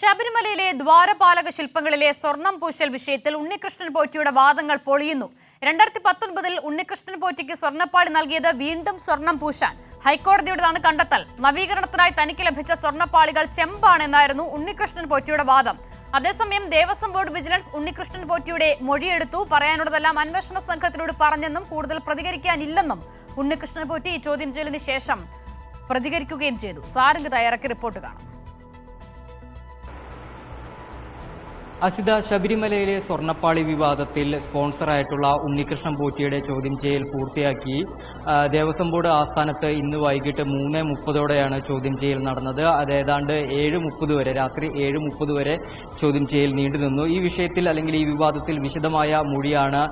ശബരിമലയിലെ ദ്വാരപാലക ശില്പങ്ങളിലെ സ്വർണം പൂശൽ വിഷയത്തിൽ ഉണ്ണികൃഷ്ണൻ പോറ്റിയുടെ വാദങ്ങൾ പൊളിയുന്നു. 2019 ഉണ്ണികൃഷ്ണൻ പോറ്റിക്ക് സ്വർണ്ണപ്പാളി നൽകിയത് വീണ്ടും സ്വർണം പൂശാൻ ഹൈക്കോടതിയുടേതാണ് കണ്ടെത്തൽ. നവീകരണത്തിനായി തനിക്ക് ലഭിച്ച സ്വർണ്ണപ്പാളികൾ ചെമ്പാണെന്നായിരുന്നു ഉണ്ണികൃഷ്ണൻ പോറ്റിയുടെ വാദം. അതേസമയം ദേവസ്വം ബോർഡ് വിജിലൻസ് ഉണ്ണികൃഷ്ണൻ പോറ്റിയുടെ മൊഴിയെടുത്തു. പറയാനുള്ളതെല്ലാം അന്വേഷണ സംഘത്തിനോട് പറഞ്ഞെന്നും കൂടുതൽ പ്രതികരിക്കാനില്ലെന്നും ഉണ്ണികൃഷ്ണൻ പോറ്റി ചോദ്യം ചെയ്യലിന് ശേഷം പ്രതികരിക്കുകയും ചെയ്തു. സാരംഗ് തയ്യാറാക്കി റിപ്പോർട്ട് കാണാം. അസിത, ശബരിമലയിലെ സ്വർണ്ണപ്പാളി വിവാദത്തിൽ സ്പോൺസറായിട്ടുള്ള ഉണ്ണികൃഷ്ണൻ പോറ്റിയുടെ ചോദ്യം ചെയ്യൽ പൂർത്തിയാക്കി. ദേവസ്വം ബോർഡ് ആസ്ഥാനത്ത് ഇന്ന് വൈകിട്ട് 3:30 ചോദ്യം ചെയ്യൽ നടന്നത്. അത് ഏതാണ്ട് 7:30 വരെ, രാത്രി 7:30 വരെ ചോദ്യം ചെയ്യൽ നീണ്ടുനിന്നു. ഈ വിഷയത്തിൽ അല്ലെങ്കിൽ ഈ വിവാദത്തിൽ വിശദമായ മൊഴിയാണ്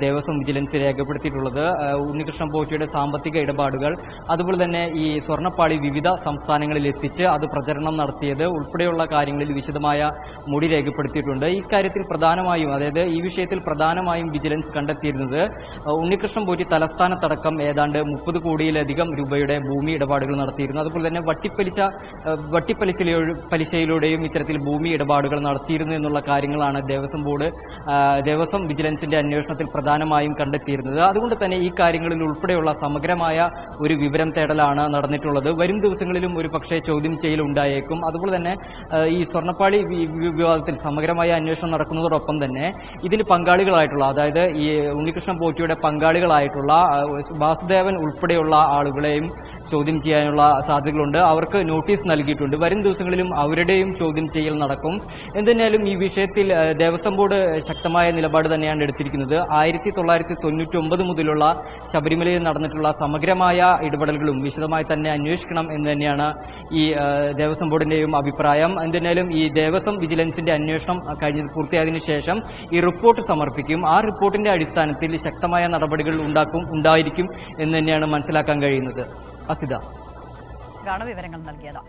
ദേവസ്വം വിജിലൻസ് രേഖപ്പെടുത്തിയിട്ടുള്ളത്. ഉണ്ണികൃഷ്ണൻ പോറ്റിയുടെ സാമ്പത്തിക ഇടപാടുകൾ, അതുപോലെ തന്നെ ഈ സ്വർണ്ണപ്പാളി വിവിധ സംസ്ഥാനങ്ങളിൽ എത്തിച്ച് അത് പ്രചരണം നടത്തിയത് ഉൾപ്പെടെയുള്ള കാര്യങ്ങളിൽ വിശദമായ മൊഴി രേഖപ്പെടുത്തിയിട്ടുണ്ട്. ഇക്കാര്യത്തിൽ പ്രധാനമായും, അതായത് ഈ വിഷയത്തിൽ പ്രധാനമായും വിജിലൻസ് കണ്ടെത്തിയിരുന്നത് ഉണ്ണികൃഷ്ണൻ പോറ്റി തലസ്ഥാനത്തടക്കം ഏതാണ്ട് 30 കോടിയിലധികം രൂപയുടെ ഭൂമി ഇടപാടുകൾ നടത്തിയിരുന്നു. അതുപോലെ തന്നെ വട്ടിപ്പലിശയിലൂടെയും ഇത്തരത്തിൽ ഭൂമി ഇടപാടുകൾ നടത്തിയിരുന്നു എന്നുള്ള കാര്യങ്ങളാണ് ദേവസ്വം വിജിലൻസിന്റെ അന്വേഷണത്തിൽ പ്രധാനമായും കണ്ടെത്തിയിരുന്നത്. അതുകൊണ്ട് തന്നെ ഈ കാര്യങ്ങളിൽ ഉൾപ്പെടെയുള്ള സമഗ്രമായ ഒരു വിവരം തേടലാണ് നടന്നിട്ടുള്ളത്. വരും ദിവസങ്ങളിലും ഒരു പക്ഷേ ചോദ്യം ചെയ്യൽ ഉണ്ടായേക്കും. അതുപോലെ തന്നെ ഈ സ്വർണ്ണപ്പാളി വിവാദത്തിൽ സമഗ്രമായ അന്വേഷണം നടക്കുന്നതോടൊപ്പം തന്നെ ഇതിന് പങ്കാളികളായിട്ടുള്ള, അതായത് ഈ ഉണ്ണികൃഷ്ണൻ പോറ്റിയുടെ പങ്കാളികളായിട്ടുള്ള വാസുദേവൻ ഉൾപ്പെടെയുള്ള ആളുകളെയും ചോദ്യം ചെയ്യാനുള്ള സാധ്യതകളുണ്ട്. അവർക്ക് നോട്ടീസ് നൽകിയിട്ടുണ്ട്. വരും ദിവസങ്ങളിലും അവരുടെയും ചോദ്യം ചെയ്യൽ നടക്കും. എന്തിനാലും ഈ വിഷയത്തിൽ ദേവസ്വം ബോർഡ് ശക്തമായ നിലപാട് തന്നെയാണ് എടുത്തിരിക്കുന്നത്. 1999 മുതലുള്ള ശബരിമലയിൽ നടന്നിട്ടുള്ള സമഗ്രമായ ഇടപെടലുകളും വിശദമായി തന്നെ അന്വേഷിക്കണം എന്ന് തന്നെയാണ് ഈ ദേവസ്വം ബോർഡിന്റെയും അഭിപ്രായം. എന്തിനാലും ഈ ദേവസ്വം വിജിലൻസിന്റെ അന്വേഷണം പൂർത്തിയായതിനു ശേഷം ഈ റിപ്പോർട്ട് സമർപ്പിക്കും. ആ റിപ്പോർട്ടിന്റെ അടിസ്ഥാനത്തിൽ ശക്തമായ നടപടികൾ ഉണ്ടായിരിക്കും എന്ന് തന്നെയാണ് മനസ്സിലാക്കാൻ കഴിയുന്നത്. അസിത, വിവരങ്ങൾ നൽകിയത്.